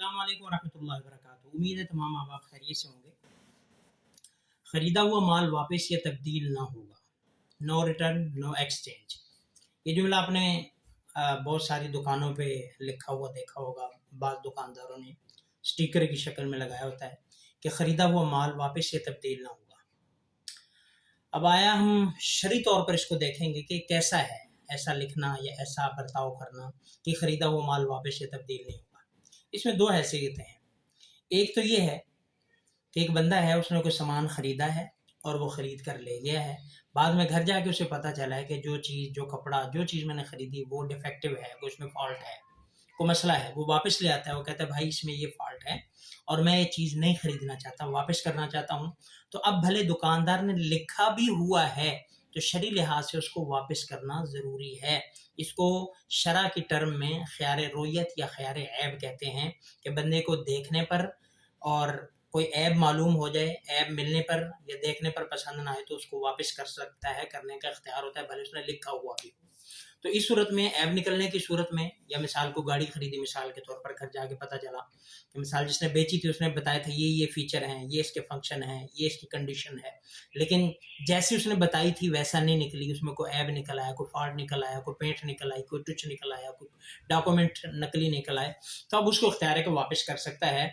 अस्सलाम वालेकुम रहमतुल्लाहि व बरकातुहू। उम्मीद है तमाम आप खैरियत से होंगे। ख़रीदा हुआ माल वापस या तब्दील ना होगा, नो रिटर्न नो एक्सचेंज। ये जुमला आपने बहुत सारी दुकानों पे लिखा हुआ देखा होगा। बाज़ दुकानदारों ने स्टिकर की शक्ल में लगाया होता है कि ख़रीदा हुआ माल वापस या तब्दील ना होगा। अब आया हम शरई तौर पर इसको देखेंगे कि कैसा है ऐसा लिखना या ऐसा बर्ताव करना कि ख़रीदा हुआ माल वापस या तब्दील नहीं होगा। इसमें दो हैसियतें हैं। एक तो ये है कि एक बंदा है, उसने कोई सामान ख़रीदा है और वो ख़रीद कर ले गया है। बाद में घर जाके उसे पता चला है कि जो चीज़, जो कपड़ा, जो चीज़ मैंने ख़रीदी वो डिफेक्टिव है, कोई उसमें फ़ॉल्ट है, कोई मसला है। वो वापस ले आता है, वो कहता है भाई इसमें ये फ़ॉल्ट है और मैं ये चीज़ नहीं ख़रीदना चाहता, वापस करना चाहता हूँ। तो अब भले दुकानदार ने लिखा भी हुआ है तो शरई लिहाज से उसको वापस करना ज़रूरी है। इसको शरअ की टर्म में ख़ियार रोयत या ख़ियार ऐब कहते हैं कि बंदे को देखने पर और कोई ऐब मालूम हो जाए, ऐब मिलने पर या देखने पर पसंद ना आए तो उसको वापस कर सकता है, करने का इख्तियार होता है, भले उसने लिखा हुआ भी हो। तो इस सूरत में, ऐब निकलने की सूरत में, या मिसाल को गाड़ी खरीदी, मिसाल के तौर पर घर जाके पता चला कि मिसाल जिसने बेची थी उसने बताया था ये फ़ीचर हैं, ये इसके फंक्शन हैं, ये इसकी कंडीशन है, लेकिन जैसी उसने बताई थी वैसा नहीं निकली, उसमें कोई ऐब निकल आया, कोई फॉल्ट निकल आया, कोई पेंट निकल आई, कोई टुच निकल आया, कोई डॉक्यूमेंट नकली निकल आए, तो अब उसको इख्तियार है कि वापस कर सकता है,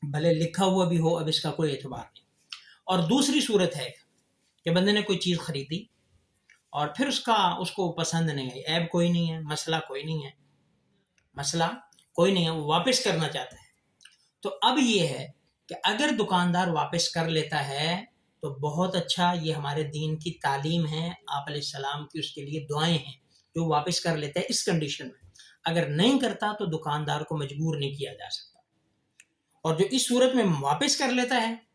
भले लिखा हुआ भी हो, अब इसका कोई एतबार नहीं। और दूसरी सूरत है कि बंदे ने कोई चीज़ खरीदी और फिर उसको पसंद नहीं आई, ऐब कोई नहीं है, मसला कोई नहीं है, वो वापस करना चाहता है। तो अब ये है कि अगर दुकानदार वापस कर लेता है तो बहुत अच्छा, ये हमारे दीन की तालीम है, आप अलैहिस्सलाम की उसके लिए दुआएं हैं जो वापस कर लेता है इस कंडीशन में। अगर नहीं करता तो दुकानदार को मजबूर नहीं किया जा सकता। और जो इस सूरत में वापस कर लेता है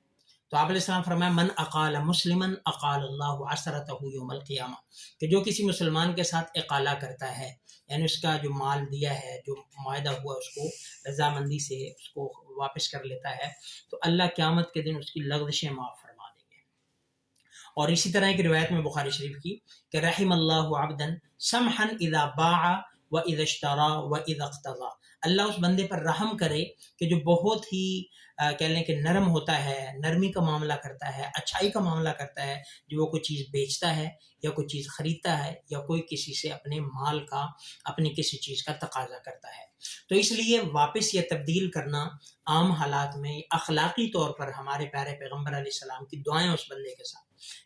तो आप अलैहिस्सलाम फरमाया मन अकाल मुस्लिमन अकाल अल्लाहु असरतहु यौमल क़ियामा, कि जो किसी मुसलमान के साथ इकाला करता है, यानी उसका जो माल दिया है, जो मुआहदा हुआ, उसको रजामंदी से उसको वापस कर लेता है तो अल्लाह क़यामत के दिन उसकी लग़ज़शें माफ़ फरमा देंगे। और इसी तरह की रिवायत में बुखारी शरीफ की कि रहिमल्लाहु अब्दन समहन इज़ा बाअ व इज़ा इश्तरा व इज़ा इक़्तज़ा, अल्लाह उस बंदे पर रहम करे कि जो बहुत ही कह लें कि नरम होता है, नरमी का मामला करता है, अच्छाई का मामला करता है, जो वो कोई चीज़ बेचता है या कोई चीज़ ख़रीदता है या कोई किसी से अपने माल का, अपनी किसी चीज़ का तकाज़ा करता है। तो इसलिए वापस या तब्दील करना आम हालात में अखलाक़ी तौर पर हमारे प्यारे पैगम्बर अलैहिस्सलाम की दुआएं उस बंदे के साथ।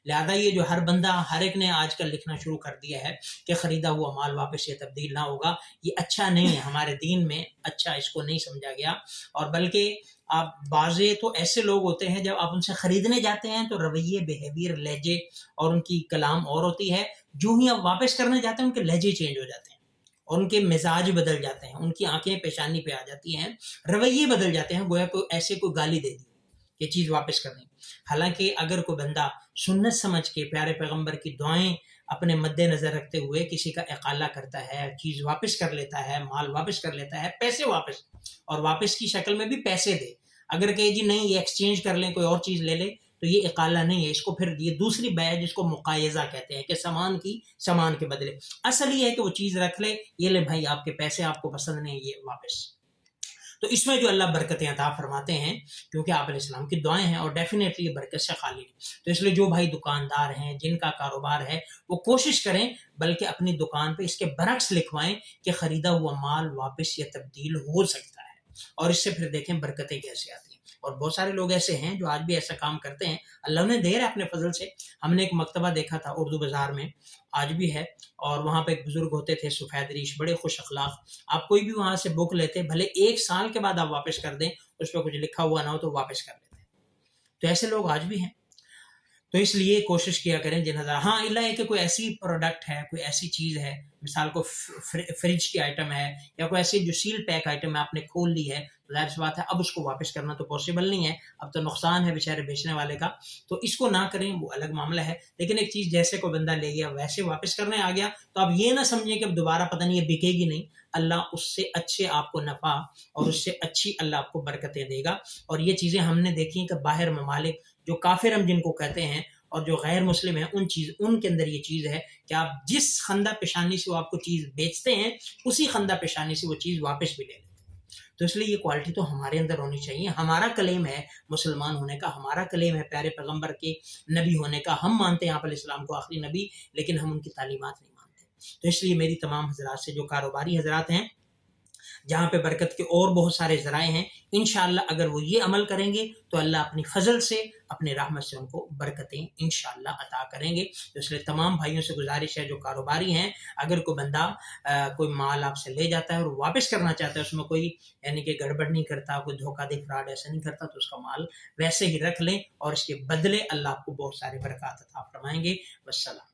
लिहाजा ये जो हर बंदा, हर एक ने आजकल लिखना शुरू कर दिया है कि ख़रीदा हुआ माल वापस या तब्दील ना होगा, ये अच्छा नहीं है, हमारे दीन में अच्छा इसको नहीं समझा गया। और बल्कि आप बाज़े तो ऐसे लोग होते हैं जब आप उनसे ख़रीदने जाते हैं तो रवैये, बिहेवियर, लहजे और उनकी कलाम और होती है, जो ही आप वापस करने जाते हैं उनके लहजे चेंज हो जाते हैं और उनके मिजाज बदल जाते हैं, उनकी आंखें पेशानी पे आ जाती हैं, रवैये बदल जाते हैं, गोया कोई ऐसे कोई गाली दे दी ये चीज़ वापस करनी। हालांकि अगर कोई बंदा सुन्नत समझ के प्यारे पैगम्बर की दुआएं अपने मद्देनज़र रखते हुए किसी का इकाला करता है, चीज़ वापस कर लेता है, माल वापस कर लेता है, पैसे वापस, और वापस की शक्ल में भी पैसे दे, अगर कहे जी नहीं ये एक्सचेंज कर लें, कोई और चीज़ ले ले, तो ये इकाला नहीं है, इसको फिर ये दूसरी बै है जिसको मुकायज़ा कहते हैं कि सामान के बदले। असल ये है कि वो चीज़ रख ले, ये ले भाई आपके पैसे, आपको पसंद नहीं, ये वापस। तो इसमें जो अल्लाह बरकतें अता फरमाते हैं, क्योंकि आप अलैहिस्सलाम की दुआएं हैं और डेफिनेटली ये बरकत से खाली नहीं। तो इसलिए जो भाई दुकानदार हैं, जिनका कारोबार है, वो कोशिश करें बल्कि अपनी दुकान पे इसके बरक्स लिखवाएं कि ख़रीदा हुआ माल वापस या तब्दील हो सकता है, और इससे फिर देखें बरकतें कैसे आती हैं। और बहुत सारे लोग ऐसे हैं जो आज भी ऐसा काम करते हैं, अल्लाह ने दे रहा है अपने फजल से। हमने एक मकतबा देखा था उर्दू बाज़ार में, आज भी है, और वहाँ पे एक बुज़ुर्ग होते थे सफ़ेद रीश, बड़े खुश अखलाक। आप कोई भी वहाँ से बुक लेते, भले 1 साल के बाद आप वापस कर दें, उस पर कुछ लिखा हुआ ना हो तो वापस कर लेते हैं। तो ऐसे लोग आज भी हैं। तो इसलिए कोशिश किया करें जिन हज़ार, हाँ इल्ला है कि कोई ऐसी प्रोडक्ट है, कोई ऐसी चीज़ है, मिसाल को फ्रिज की आइटम है या कोई ऐसी जो सील पैक आइटम है, आपने खोल ली है, तो ज़ाहिर सी बात है अब उसको वापस करना तो पॉसिबल नहीं है, अब तो नुकसान है बेचारे बेचने वाले का, तो इसको ना करें, वो अलग मामला है। लेकिन एक चीज़ जैसे कोई बंदा ले गया वैसे वापस करने आ गया, तो आप ये ना समझें कि अब दोबारा पता नहीं ये बिकेगी नहीं, अल्लाह उससे अच्छे आपको नफ़ा और उससे अच्छी अल्लाह आपको बरकतें देगा। और ये चीज़ें हमने देखी कि बाहर ममालिक जो काफिर हम जिनको कहते हैं और जो गैर मुस्लिम हैं, उनके अंदर ये चीज़ है कि आप जिस खंदा पेशानी से वो आपको चीज़ बेचते हैं, उसी खंदा पेशानी से वो चीज़ वापस भी ले लेते हैं। تو اس لیے یہ کوالٹی تو ہمارے اندر ہونی چاہیے. ہمارا کلیم ہے مسلمان ہونے کا، ہمارا کلیم ہے پیارے پیغمبر کے نبی ہونے کا. ہم مانتے ہیں آپ علیہ السلام کو آخری نبی، لیکن ہم ان کی تعلیمات نہیں مانتے. تو اس لیے میری تمام حضرات سے، جو کاروباری حضرات ہیں جہاں پہ برکت کے اور بہت سارے ذرائع ہیں، انشاءاللہ اگر وہ یہ عمل کریں گے تو اللہ اپنی فضل سے، اپنی رحمت سے ان کو برکتیں انشاءاللہ عطا کریں گے. تو اس لیے تمام بھائیوں سے گزارش ہے جو کاروباری ہیں، اگر کوئی بندہ کوئی مال آپ سے لے جاتا ہے اور واپس کرنا چاہتا ہے، اس میں کوئی یعنی کہ گڑبڑ نہیں کرتا، کوئی دھوکہ دے فراڈ ایسا نہیں کرتا، تو اس کا مال ویسے ہی رکھ لیں اور اس کے بدلے اللہ آپ کو بہت سارے برکات عطا فرمائیں گے. والسلام.